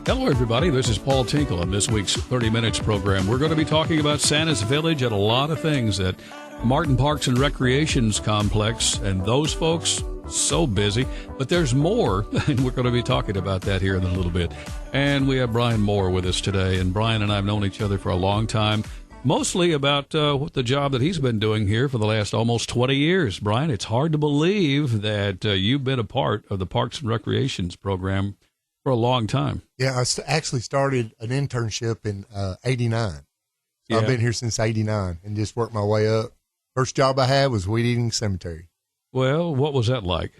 Hello, everybody. This is Paul Tinkle on this week's 30 Minutes program. We're going to be talking about Santa's Village and a lot of things at Martin Parks and Recreations Complex. And those folks, so busy. But there's more, and we're going to be talking about that here in a little bit. And we have Brian Moore with us today. And Brian and I have known each other for a long time, mostly about the job that he's been doing here for the last almost 20 years. Brian, it's hard to believe that you've been a part of the Parks and Recreations program for a long time. Yeah, I actually started an internship in 89. So yeah. I've been here since 89 and just worked my way up. First job I had was weed eating cemetery. Well, what was that like?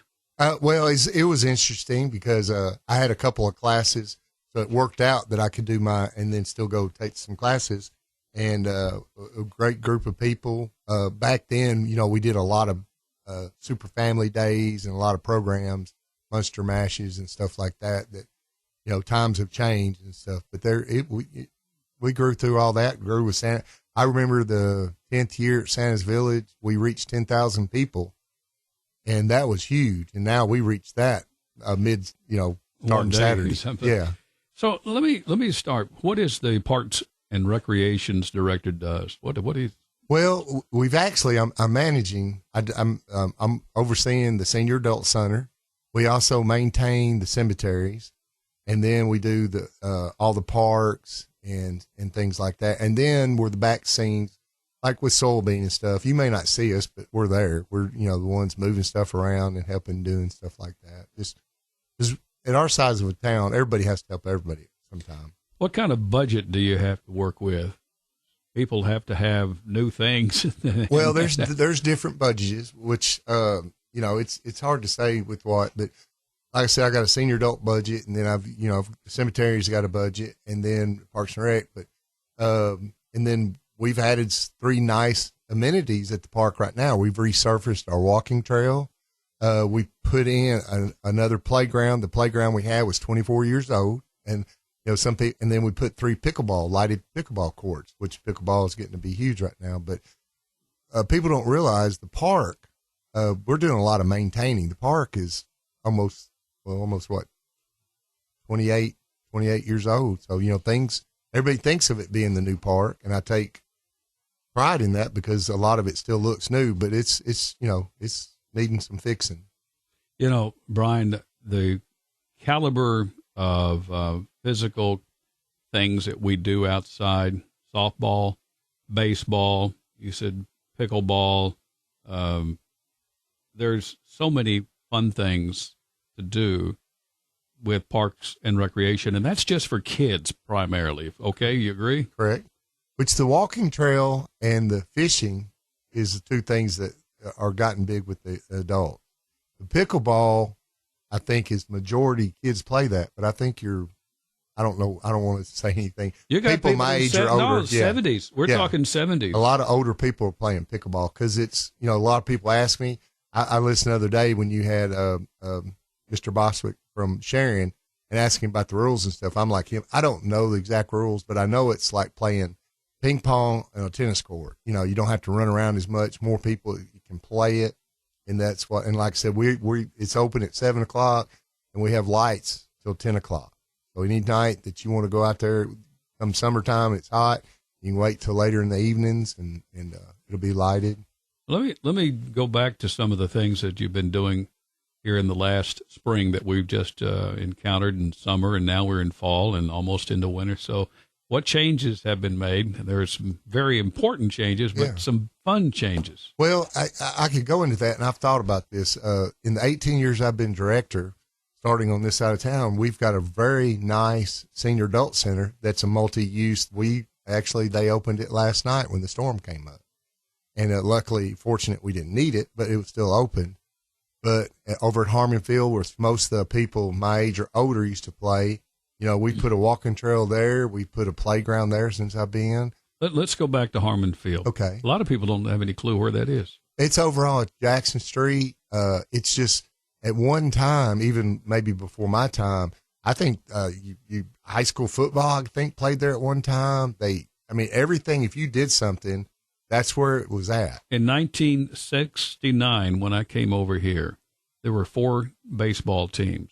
Well, it was interesting because I had a couple of classes, so it worked out that I could do and then still go take some classes. And a great group of people. Back then, we did a lot of super family days and a lot of programs, Munster Mashes and stuff like that, times have changed and stuff. But we grew through all that, grew with Santa. I remember the 10th year at Santa's Village, we reached 10,000 people, and that was huge. And now we reached that starting Saturday. Yeah. So let me start. What is the Parks and Recreations Director does? What do you? Well, we've actually, I'm managing, I'm overseeing the Senior Adult Center. We also maintain the cemeteries, and then we do all the parks and things like that. And then we're the back scenes, like with soybean and stuff. You may not see us, but we're there. We're, the ones moving stuff around and helping doing stuff like that. Just at our size of a town, everybody has to help everybody sometime. What kind of budget do you have to work with? People have to have new things. Well, there's different budgets, which, it's hard to say with what, but like I said, I got a senior adult budget, and then the cemetery's got a budget, and then Parks and Rec, but, and then we've added 3 nice amenities at the park right now. We've resurfaced our walking trail. We put in another playground. The playground we had was 24 years old, and some people, and then we put 3 lighted pickleball courts, which pickleball is getting to be huge right now. But people don't realize the park. We're doing a lot of maintaining. The park is almost what, 28 years old. So everybody thinks of it being the new park, and I take pride in that because a lot of it still looks new, but it's needing some fixing. Brian, the caliber of physical things that we do outside, softball, baseball, you said pickleball, there's so many fun things to do with Parks and Recreation, and that's just for kids primarily. Okay, you agree? Correct. Which the walking trail and the fishing is the 2 things that are gotten big with the adults. The pickleball, I think, is majority kids play that, but I think I don't know. I don't want to say anything. You got people my age or older. No, 70s. We're talking 70s. A lot of older people are playing pickleball because it's, a lot of people ask me. I listened the other day when you had Mr. Boswick from Sharon and asking about the rules and stuff. I'm like him. I don't know the exact rules, but I know it's like playing ping pong on a tennis court. You don't have to run around as much. More people, you can play it. And that's what, and like I said, it's open at 7:00 and we have lights till 10:00. So any night that you want to go out there, come summertime, it's hot. You can wait till later in the evenings and it'll be lighted. Let me go back to some of the things that you've been doing here in the last spring that we've just encountered in summer, and now we're in fall and almost into winter. So what changes have been made? There are some very important changes, but some fun changes. Well, I could go into that, and I've thought about this. In the 18 years I've been director, starting on this side of town, we've got a very nice senior adult center that's a multi-use. They opened it last night when the storm came up. And luckily, fortunate we didn't need it, but it was still open. But over at Harmon Field, where most of the people my age or older used to play, we put a walking trail there. We put a playground there since I've been. Let's go back to Harmon Field. Okay. A lot of people don't have any clue where that is. It's over on Jackson Street. It's just at one time, even maybe before my time, I think high school football, I think, played there at one time. Everything, if you did something, that's where it was at. In 1969, when I came over here, there were 4 baseball teams.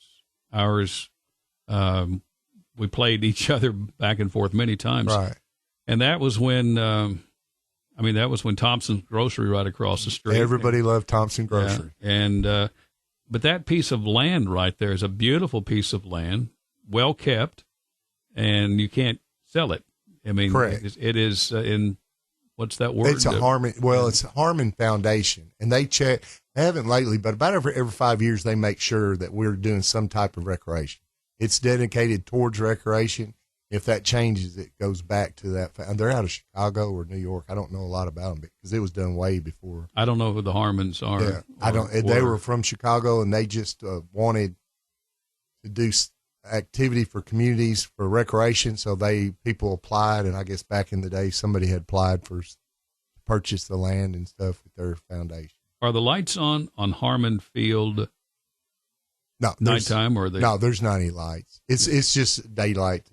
Ours we played each other back and forth many times. Right. And that was when, that was when Thompson's Grocery right across the street. Everybody loved Thompson Grocery. Yeah. And, but that piece of land right there is a beautiful piece of land, well kept, and you can't sell it. I mean, correct. It is in, what's that word? It's a Harmon. Well, it's a Harmon Foundation, and they check. They haven't lately, but about every 5 years, they make sure that we're doing some type of recreation. It's dedicated towards recreation. If that changes, it goes back to that. They're out of Chicago or New York. I don't know a lot about them because it was done way before. I don't know who the Harmons are. Yeah, I don't. They were from Chicago, and they just wanted to do activity for communities for recreation. So people applied, and I guess back in the day, somebody had applied to purchase the land and stuff with their foundation. Are the lights on Harmon Field? No, nighttime, or are they? No, there's not any lights. It's just daylight.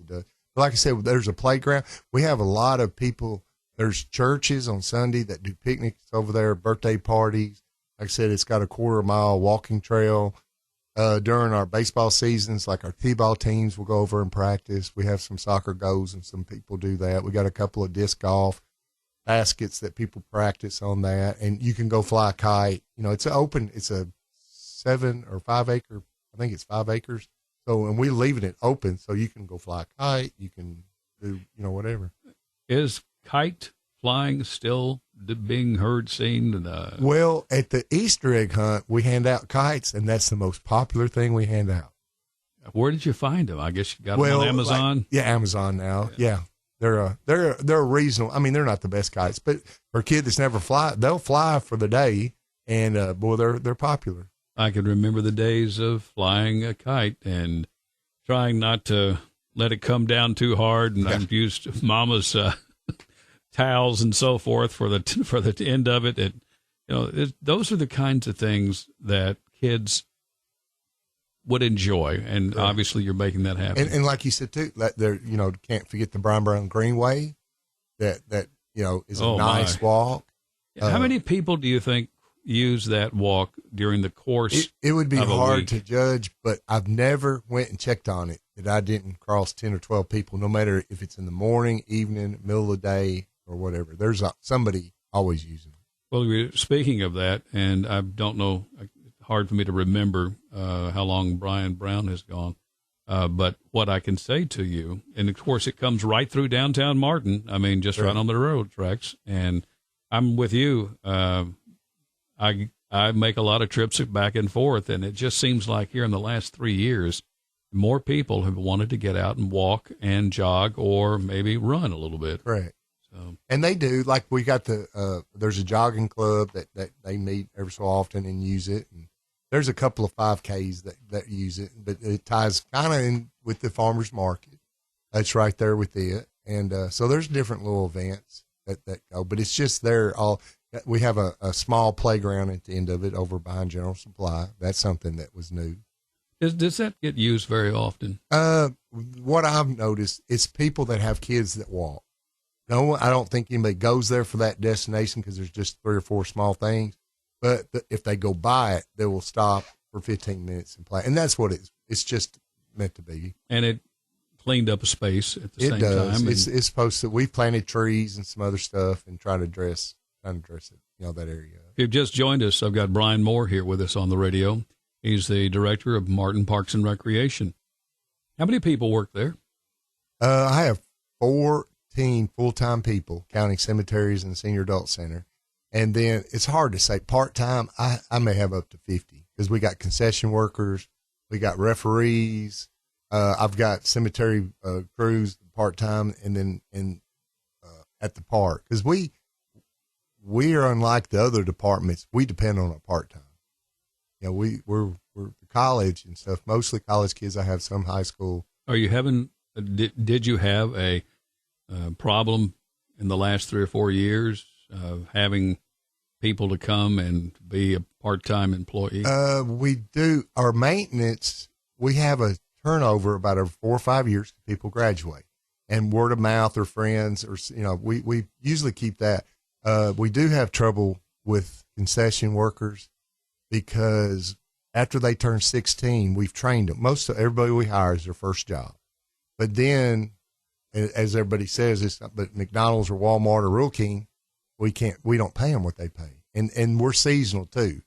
Like I said, there's a playground. We have a lot of people. There's churches on Sunday that do picnics over there, birthday parties. Like I said, it's got a 1/4-mile walking trail. During our baseball seasons, like our T-ball teams will go over and practice. We have some soccer goes, and some people do that. We got a couple of disc golf baskets that people practice on that, and you can go fly a kite. It's a 7 or 5 acre. I think it's 5 acres. So, and we're leaving it open so you can go fly a kite. You can do, whatever. Is kite flying still being heard, seen? Well, at the Easter egg hunt, we hand out kites, and that's the most popular thing we hand out. Where did you find them? I guess you got them on Amazon. Amazon now. Yeah. They're reasonable. I mean, they're not the best kites, but for a kid that's never they'll fly for the day, and they're popular. I can remember the days of flying a kite and trying not to let it come down too hard, and I've used Mama's towels and so forth for the end of it. And those are the kinds of things that kids would enjoy, and obviously you're making that happen. And like you said too, there can't forget the Brown Greenway, that is a nice walk. How many people do you think use that walk during the course? It would be of a hard week? to judge, but I've never went and checked on it that I didn't cross 10 or 12 people, no matter if it's in the morning, evening, middle of the day, or whatever. There's somebody always using it. Well, speaking of that, and I don't know, hard for me to remember how long Brian Brown has gone, but what I can say to you, and of course it comes right through downtown Martin, I mean, just right on the railroad tracks, and I'm with you. I make a lot of trips back and forth, and it just seems like here in the last 3 years, more people have wanted to get out and walk and jog or maybe run a little bit. Correct. So, and they do. Like we got there's a jogging club that they meet every so often and use it. And there's a couple of 5Ks that use it, but it ties kind of in with the farmer's market. That's right there with it. And so there's different little events that go, but it's just we have a small playground at the end of it over behind General Supply. That's something that was new. Does that get used very often? What I've noticed is people that have kids that walk. No, I don't think anybody goes there for that destination because there's just 3 or 4 small things. But if they go by it, they will stop for 15 minutes and play. And that's what it's just meant to be. And it cleaned up a space at the same time. It's supposed to. We've planted trees and some other stuff and trying to dress it, that area. If you've just joined us, I've got Brian Moore here with us on the radio. He's the director of Martin Parks and Recreation. How many people work there? I have 14 full-time people, counting cemeteries and the senior adult center. And then it's hard to say part-time. I may have up to 50 because we got concession workers. We got referees. I've got cemetery crews part-time, and then at the park. Because we are unlike the other departments. We depend on a part-time. We're college and stuff, mostly college kids. I have some high school. Are you having, did you have a problem in the last 3 or 4 years of having people to come and be a part-time employee? We do. Our maintenance, we have a turnover about every 4 or 5 years. People graduate, and word of mouth or friends, or we usually keep that. We do have trouble with concession workers because after they turn 16, we've trained them. Most of everybody we hire is their first job. But then, as everybody says, it's not, but McDonald's or Walmart or Rural King, we don't pay them what they pay. And we're seasonal too.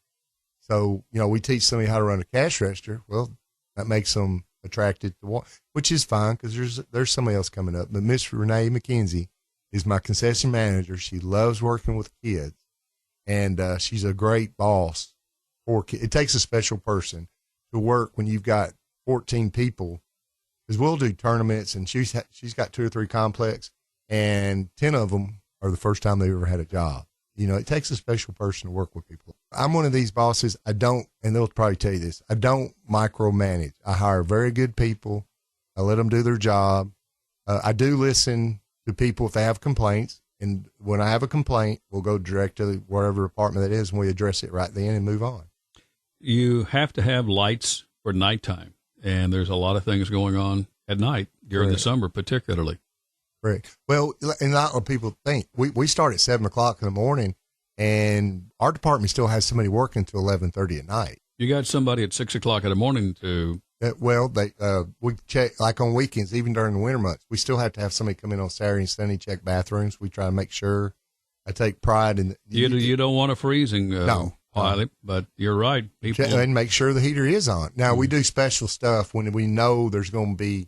So, we teach somebody how to run a cash register. Well, that makes them attracted to which is fine because there's somebody else coming up. But Miss Renee McKenzie is my concession manager. She loves working with kids, and she's a great boss for kids. It takes a special person to work when you've got 14 people, because we'll do tournaments, and she's got 2 or 3 complex, and 10 of them are the first time they've ever had a job. It takes a special person to work with people. I'm one of these bosses. I don't, and they'll probably tell you this, I don't micromanage. I hire very good people. I let them do their job. I do listen to people if they have complaints. And when I have a complaint, we'll go direct to whatever department that is, and we address it right then and move on. You have to have lights for nighttime, and there's a lot of things going on at night during the summer, particularly. Correct. Well, and a lot of people think we start at 7:00 in the morning, and our department still has somebody working till 11:30 at night. You got somebody at 6:00 in the morning to. We check, like on weekends, even during the winter months, we still have to have somebody come in on Saturday and Sunday, check bathrooms. We try to make sure. I take pride in you don't want a freezing pilot, but you're right. People check and make sure the heater is on. Now we do special stuff when we know there's going to be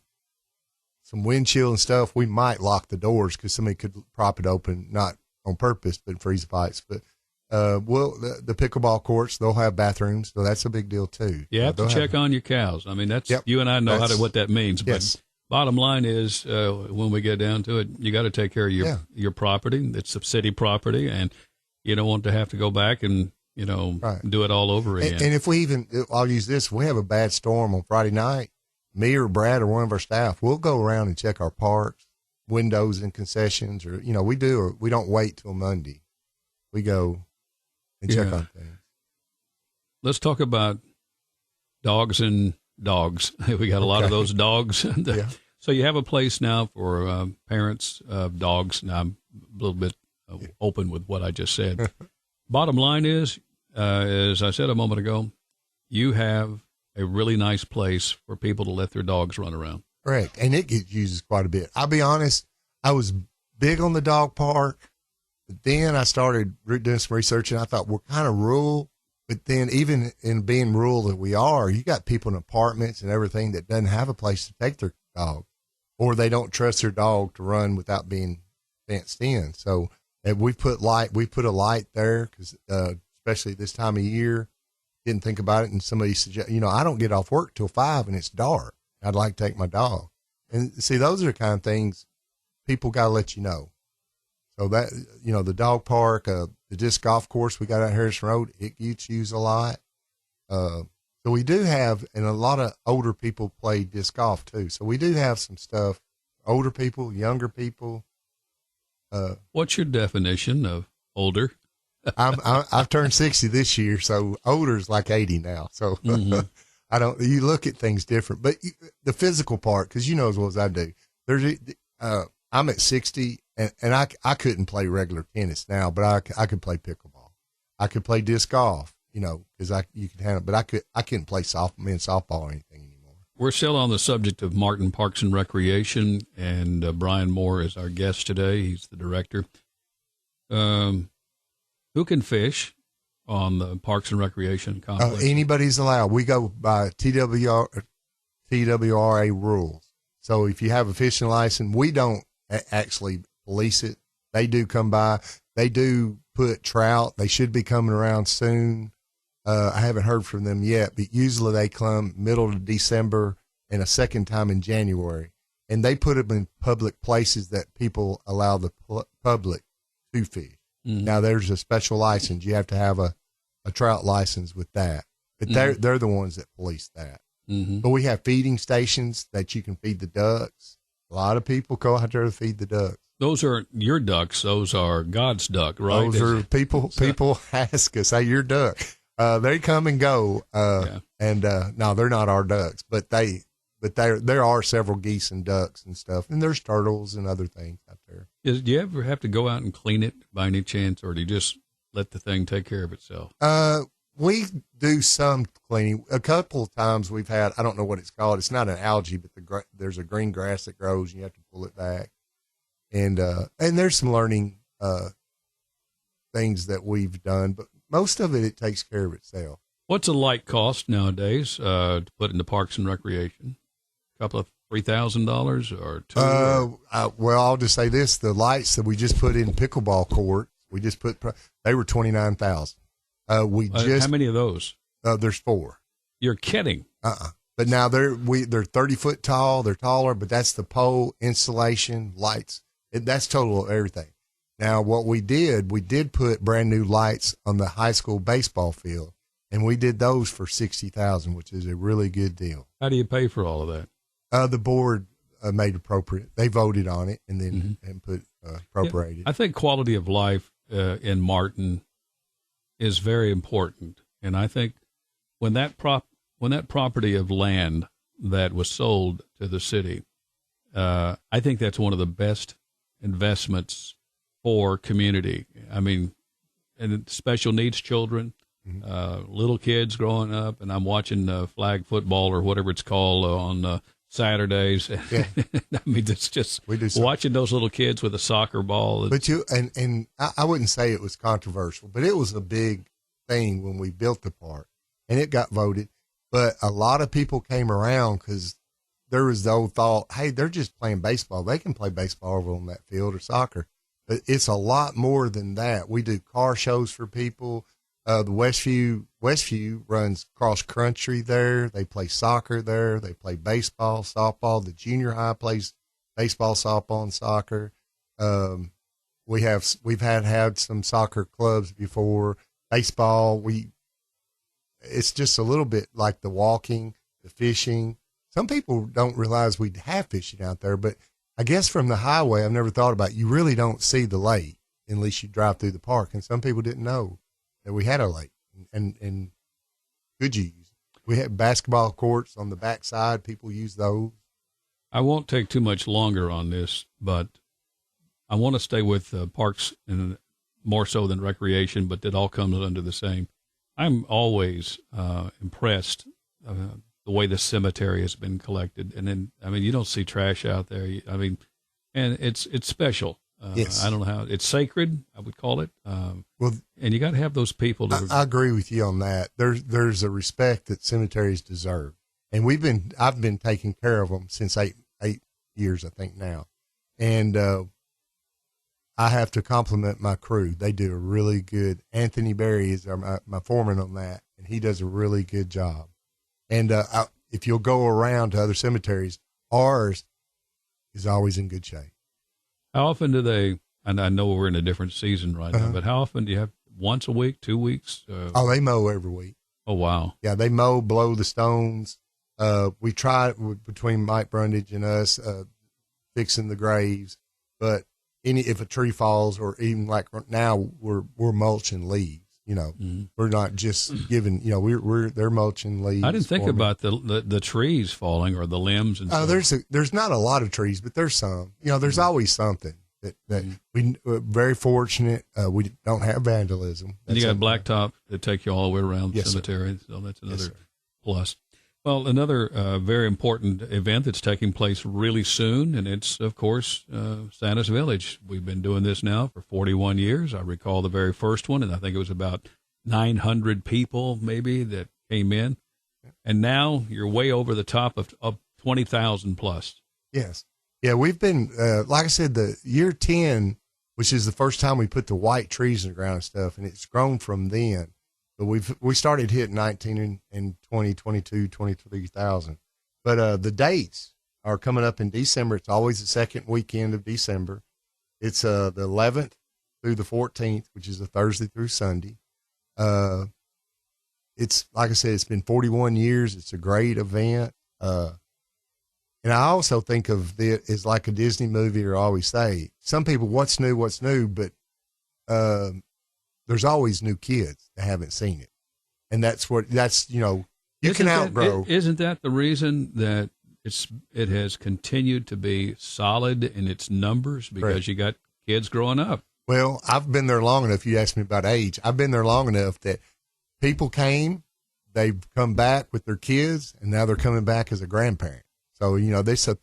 some wind chill and stuff. We might lock the doors because somebody could prop it open, not on purpose, but freeze the pipes. But the pickleball courts, they'll have bathrooms, so that's a big deal too. You have to check on your cows. I mean, you and I know what that means. Yes. But bottom line is, when we get down to it, you got to take care of your property. It's a city property, and you don't want to have to go back and do it all over again. And if I'll use this. If we have a bad storm on Friday night, me or Brad or one of our staff, we'll go around and check our parks, windows and concessions, or we don't wait till Monday. We go and check on things. Let's talk about dogs and dogs. We got a lot of those dogs. So you have a place now for parents of dogs. Now I'm a little bit open with what I just said. Bottom line is, as I said a moment ago, you have a really nice place for people to let their dogs run around. Correct. And it gets used quite a bit. I'll be honest, I was big on the dog park, but then I started doing some research, and I thought we're kind of rural. But then even in being rural that we are, you got people in apartments and everything that doesn't have a place to take their dog, or they don't trust their dog to run without being fenced in. So we put a light there because especially this time of year, didn't think about it, and somebody suggest, I don't get off work till 5 and it's dark. I'd like to take my dog. And see, those are the kind of things people got to let you know. So that, the dog park, the disc golf course we got out Harrison Road, it gets used a lot. So we do have, and a lot of older people play disc golf too. So we do have some stuff, older people, younger people. What's your definition of older? I've turned 60 this year, so older is like 80 now. So you look at things different, but the physical part, because as well as I do, I'm at 60 and I couldn't play regular tennis now, but I could play pickleball. I could play disc golf, because you could handle it, but I couldn't play men's softball or anything anymore. We're still on the subject of Martin Parks and Recreation, and Brian Moore is our guest today. He's the director. Who can fish on the Parks and Recreation complex? Anybody's allowed. We go by TWRA rules. So if you have a fishing license, we don't actually police it. They do come by. They do put trout. They should be coming around soon. I haven't heard from them yet, but usually they come middle of December and a second time in January. And they put them in public places that people allow the public to fish. Mm-hmm. Now there's a special license. You have to have a trout license with that, but they're the ones that police that. Mm-hmm. But we have feeding stations that you can feed the ducks. A lot of people go out there to feed the ducks. Those aren't your ducks. Those are God's duck, right? Those are people ask us, hey, your duck. They come and go. And no, they're not our ducks, but there are several geese and ducks and stuff, and there's turtles and other things out there. Do you ever have to go out and clean it by any chance, or do you just let the thing take care of itself? We do some cleaning. A couple of times we've had, I don't know what it's called. It's not an algae, but there's a green grass that grows and you have to pull it back. And there's some learning, things that we've done, but most of it takes care of itself. What's a light cost nowadays, to put into Parks and Recreation? A couple of $3,000 or two? Well, I'll just say this. The lights that we just put in pickleball court, they were $29,000. How many of those? There's 4. You're kidding. But now they're 30 foot tall. They're taller, but that's the pole, installation, lights. That's total of everything. Now, what we did put brand new lights on the high school baseball field, and we did those for $60,000, which is a really good deal. How do you pay for all of that? The board made appropriate. They voted on it and then and put appropriated. Yeah, I think quality of life in Martin is very important, and I think when that property of land that was sold to the city, I think that's one of the best investments for community. I mean, and special needs children, little kids growing up, and I'm watching flag football or whatever it's called on Saturdays. Yeah. I mean, it's just watching those little kids with a soccer ball. But I wouldn't say it was controversial, but it was a big thing when we built the park, and it got voted. But a lot of people came around because there was the old thought, hey, they're just playing baseball. They can play baseball over on that field or soccer. But it's a lot more than that. We do car shows for people. The Westview runs cross country there. They play soccer there. They play baseball, softball. The junior high plays baseball, softball, and soccer. We've had some soccer clubs before. Baseball, it's just a little bit like the walking, the fishing. Some people don't realize we have fishing out there, but I guess from the highway, I've never thought about it. You really don't see the lake unless you drive through the park. And some people didn't know that we had a lake and could use it. We had basketball courts on the backside. People use those. I won't take too much longer on this, but I want to stay with parks and more so than recreation, but it all comes under the same. I'm always impressed the way the cemetery has been collected. And then, I mean, you don't see trash out there. I mean, and it's special. Yes. I don't know how it's sacred, I would call it. Well, and you got to have those people. I agree with you on that. There's a respect that cemeteries deserve. And I've been taking care of them since eight years, I think now. And, I have to compliment my crew. They do a really good. Anthony Berry is my foreman on that, and he does a really good job. And if you'll go around to other cemeteries, ours is always in good shape. How often do they, and I know we're in a different season right now, but how often do you have, once a week, 2 weeks? They mow every week. Oh, wow. Yeah, they mow, blow the stones. We try between Mike Brundage and us fixing the graves, but if a tree falls, or even like now we're mulching leaves, we're not just giving, they're mulching leaves. I didn't think about the trees falling or the limbs. And there's not a lot of trees, but there's some, there's always something that we're very fortunate. We don't have vandalism. And you got blacktop that take you all the way around the cemetery. Sir. So that's another plus. Well, another very important event that's taking place really soon, and it's, of course, Santa's Village. We've been doing this now for 41 years. I recall the very first one, and I think it was about 900 people maybe that came in. And now you're way over the top of 20,000 plus. Yes. Yeah, we've been, like I said, the year 10, which is the first time we put the white trees in the ground and stuff, and it's grown from then. But we started hitting 19 and 20, 22, 23,000. But the dates are coming up in December. It's always the second weekend of December. It's the 11th through the 14th, which is a Thursday through Sunday. It's, like I said, it's been 41 years. It's a great event. And I also think of it as like a Disney movie, or always say, some people, what's new, but there's always new kids that haven't seen it. And you can outgrow. Isn't that the reason that it has continued to be solid in its numbers? Because Correct. You got kids growing up. Well, I've been there long enough. You asked me about age. I've been there long enough that people came, they've come back with their kids, and now they're coming back as a grandparent. So, this is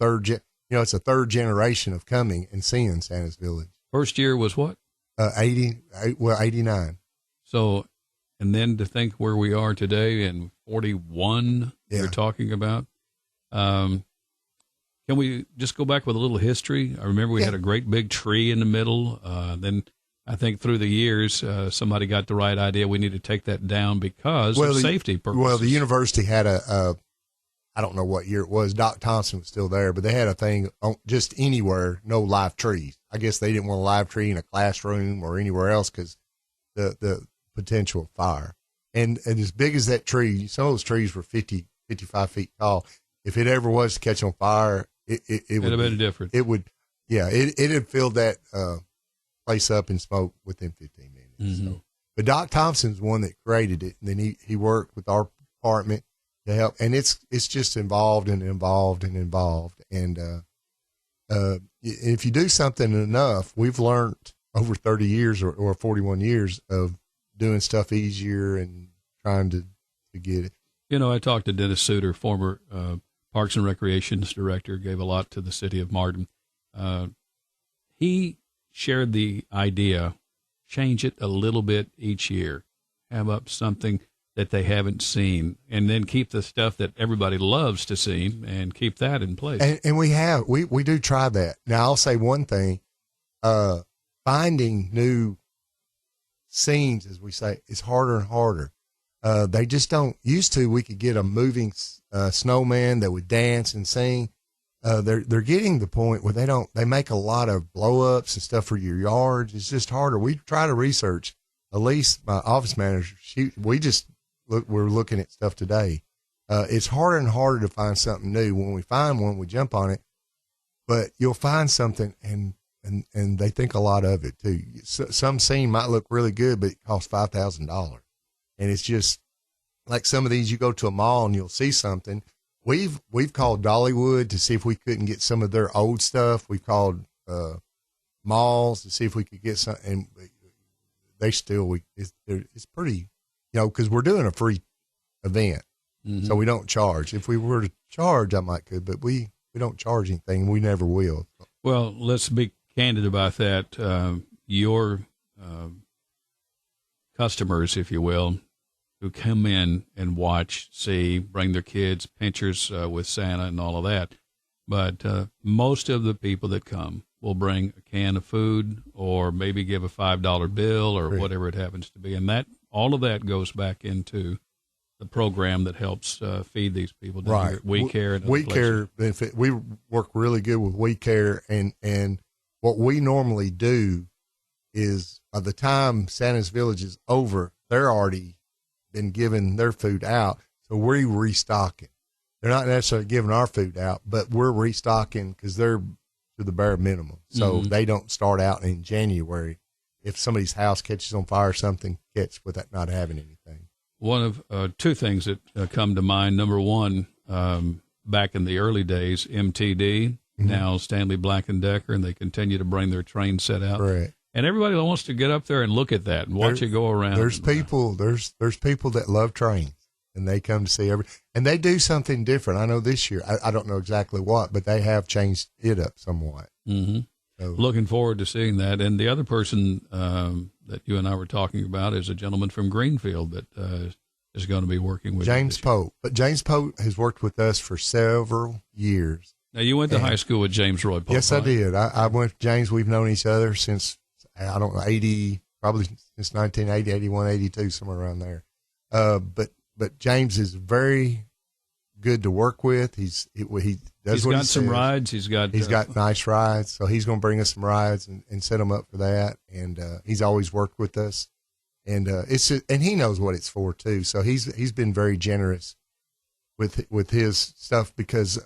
it's a third generation of coming and seeing Santa's Village. First year was what? 89. So, and then to think where we are today in 41, you're talking about. Can we just go back with a little history? I remember we had a great big tree in the middle. Then I think through the years, somebody got the right idea. We need to take that down because of safety purposes. Well, the university had I don't know what year it was. Doc Thompson was still there, but they had a thing on just anywhere, no live trees. I guess they didn't want a live tree in a classroom or anywhere else because the potential of fire. And as big as that tree, some of those trees were 50, 55 feet tall. If it ever was to catch on fire, it would have been different. It would, it had filled that place up in smoke within 15 minutes. So, but Doc Thompson's the one that created it, and then he worked with our department to help, and it's just involved. And if you do something enough, we've learned over 30 years or 41 years of doing stuff easier and trying to get it. I talked to Dennis Suter, former Parks and Recreations director, gave a lot to the city of Martin. He shared the idea, change it a little bit each year, have up something that they haven't seen, and then keep the stuff that everybody loves to see and keep that in place. And we do try that. Now, I'll say one thing, finding new scenes, as we say, is harder and harder. They just don't. Used to, we could get a moving snowman that would dance and sing. They're getting the point where they make a lot of blow ups and stuff for your yards. It's just harder. We try to research. Elise, my office manager, we're looking at stuff today. It's harder and harder to find something new. When we find one, we jump on it, but you'll find something and they think a lot of it too. Some scene might look really good, but it costs $5,000. And it's just like some of these, you go to a mall and you'll see something. We've called Dollywood to see if we couldn't get some of their old stuff. We've called malls to see if we could get some, and they still, it's pretty, because we're doing a free event, so we don't charge. If we were to charge, I might could, but we don't charge anything. We never will. Well, let's be candid about that. Your customers, if you will, who come in and watch, see, bring their kids, pictures with Santa and all of that. But most of the people that come will bring a can of food or maybe give a $5 bill or whatever it happens to be. And all of that goes back into the program that helps feed these people. Right. We Care. We Care benefit. We work really good with We Care. And what we normally do is by the time Santa's Village is over, they're already been giving their food out. So we're restocking. They're not necessarily giving our food out, but we're restocking because they're to the bare minimum. So they don't start out in January. If somebody's house catches on fire or something, gets without not having anything. One of two things that come to mind. Number one, back in the early days, MTD, now Stanley Black & Decker, and they continue to bring their train set out. Right. And everybody wants to get up there and look at that and watch it go around. There's people that love trains, and they come to see and they do something different. I know this year, I don't know exactly what, but they have changed it up somewhat. So, looking forward to seeing that. And the other person that you and I were talking about is a gentleman from Greenfield that is going to be working with James Pope. But James Pope has worked with us for several years. Now, you went to high school with James Roy Pope. Yes, right? I did. I went with James. We've known each other since, I don't know, 80, probably since 1980, 81, 82, somewhere around there. But James is very good to work with. He does what he says. Some rides. He's got nice rides. So he's going to bring us some rides and set them up for that. And he's always worked with us. And and he knows what it's for too. So he's been very generous with his stuff because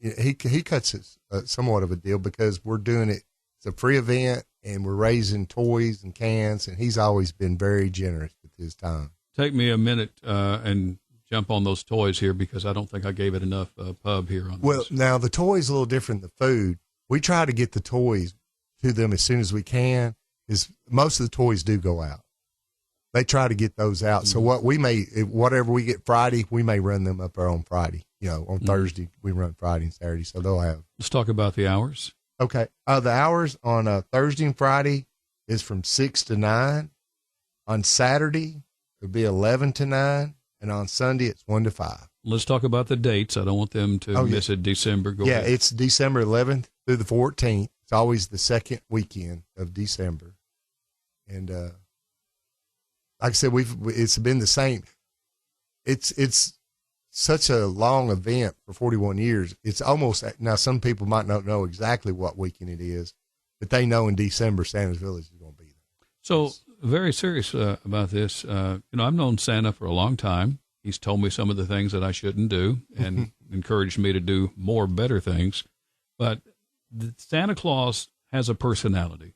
he cuts it somewhat of a deal because we're doing it. It's a free event and we're raising toys and cans, and he's always been very generous with his time. Take me a minute and jump on those toys here because I don't think I gave it enough pub here on Well, now the toys a little different than the food. We try to get the toys to them as soon as we can because most of the toys do go out. they try to get those out. So whatever we get Friday, we may run them up there on Friday. On Thursday, we run Friday and Saturday. So they'll have. Let's talk about the hours. Okay. The hours on Thursday and Friday is from 6 to 9. On Saturday, it'll be 11 to 9. And on Sunday, it's 1 to 5. Let's talk about the dates. I don't want them to miss it. December. Go ahead. It's December 11th through the 14th. It's always the second weekend of December. And like I said, it's been the same. It's such a long event for 41 years. It's almost, now some people might not know exactly what weekend it is, but they know in December Santa's Village is going to be there. So very serious about this. I've known Santa for a long time. He's told me some of the things that I shouldn't do and encouraged me to do more better things. But Santa Claus has a personality.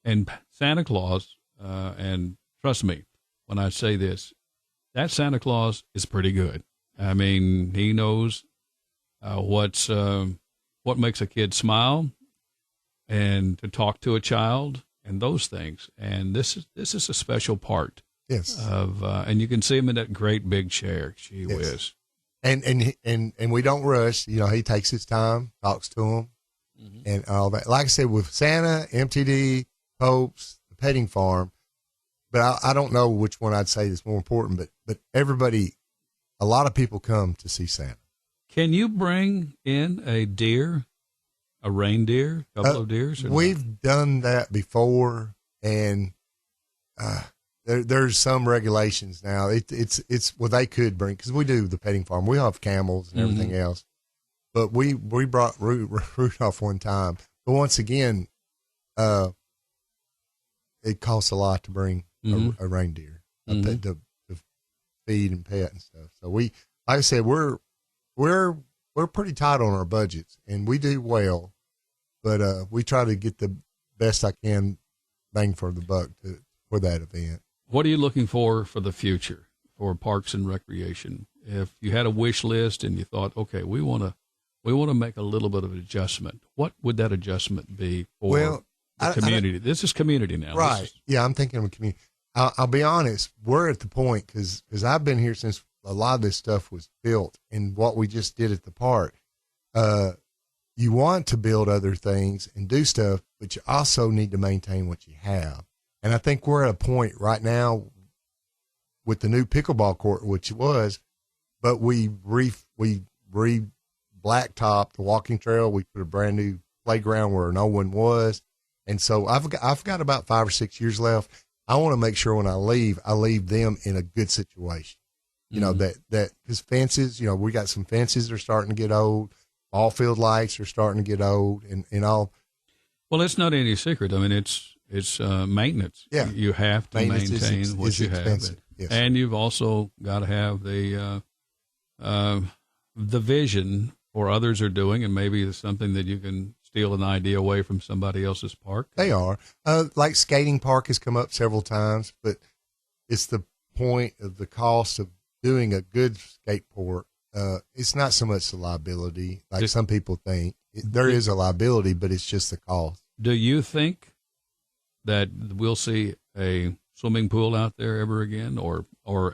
And Santa Claus, and trust me when I say this, that Santa Claus is pretty good. I mean, he knows what makes a kid smile and to talk to a child and those things. And this is a special part. Yes. And you can see him in that great big chair. Gee whiz. And we don't rush. He takes his time, talks to him, and all that. Like I said, with Santa, MTD, Pope's, the petting farm, but I don't know which one I'd say is more important. But everybody, a lot of people come to see Santa. Can you bring in a deer, a reindeer, a couple of deers? We've done that before, and there's some regulations now. It's they could bring, because we do the petting farm. We have camels and everything else, but we brought Rudolph one time. But once again, it costs a lot to bring a reindeer to feed and pet and stuff. So like I said, we're pretty tight on our budgets, and we do well, but we try to get the best I can bang for the buck for that event. What are you looking for the future for Parks and Recreation? If you had a wish list and you thought, okay, we want to make a little bit of an adjustment, what would that adjustment be for the community? This is community now. Right. I'm thinking of a community. I'll be honest. We're at the point, because I've been here since a lot of this stuff was built, and what we just did at the park. You want to build other things and do stuff, but you also need to maintain what you have. And I think we're at a point right now with the new pickleball court, which it was, but we blacktopped the walking trail. We put a brand new playground where no one was. And so I've got about 5 or 6 years left. I want to make sure when I leave them in a good situation. That because fences, we got some fences that are starting to get old. All field lights are starting to get old and all. Well, it's not any secret. I mean, it's maintenance. Yeah. You have to maintain what you have. Yes. And you've also got to have the vision for others are doing, and maybe it's something that you can steal an idea away from somebody else's park. They are. Like skating park has come up several times, but it's the point of the cost of doing a good skate park. It's not so much the liability like some people think. There is a liability, but it's just the cost. Do you think that we'll see a swimming pool out there ever again, or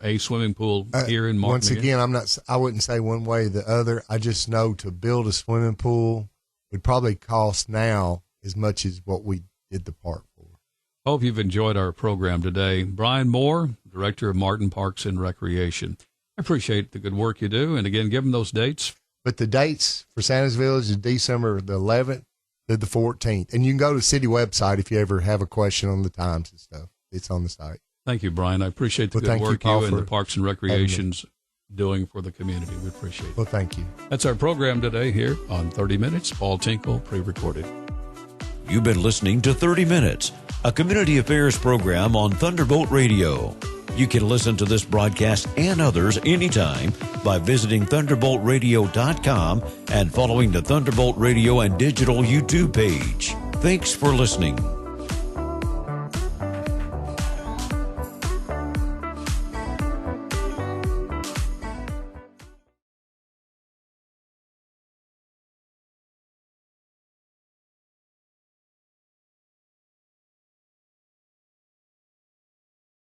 a swimming pool here in Martin? Once again, I wouldn't say one way or the other. I just know to build a swimming pool would probably cost now as much as what we did the park for. Hope you've enjoyed our program today. Brian Moore, Director of Martin Parks and Recreation. I appreciate the good work you do. And again, give them those dates. But the dates for Santa's Village is December the 11th to the 14th. And you can go to the city website if you ever have a question on the times and stuff. It's on the site. Thank you, Brian. I appreciate the good work you and the Parks and Recreation's doing for the community. We appreciate it. Well, thank you. That's our program today here on 30 Minutes. Paul Tinkle, pre-recorded. You've been listening to 30 Minutes, a community affairs program on Thunderbolt Radio. You can listen to this broadcast and others anytime by visiting thunderboltradio.com and following the Thunderbolt Radio and Digital YouTube page. Thanks for listening.